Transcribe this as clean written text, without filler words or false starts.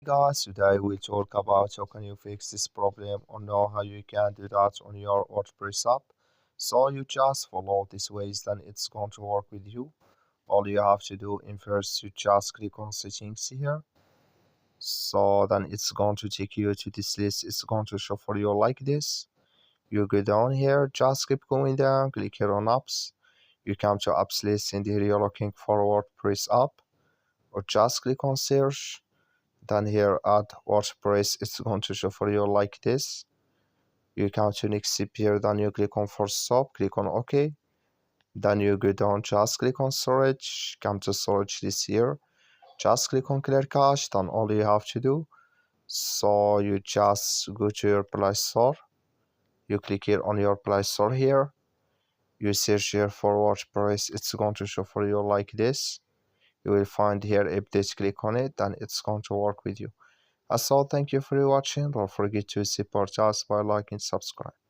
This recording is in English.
Guys, today we talk about how can you fix this problem or know how you can do that on your WordPress app. So you just follow these ways, then it's going to work with you. All you have to do in first, you just click on settings here. So then it's going to take you to this list. It's going to show for you like this. You go down here, just keep going down, click here on apps. You come to apps list, and here you're looking for WordPress app, or just click on search. Then here at WordPress, it's going to show for you like this. You come to next step here, then you click on force stop, click on OK. Then you go down, just click on storage, come to storage this here. Just click on clear cache, then all you have to do. So you just go to your Play Store. You click here on your Play Store here. You search here for WordPress, it's going to show for you like this. You will find here update, click on it, and it's going to work with you. That's all. Thank you for watching. Don't forget to support us by liking and subscribe.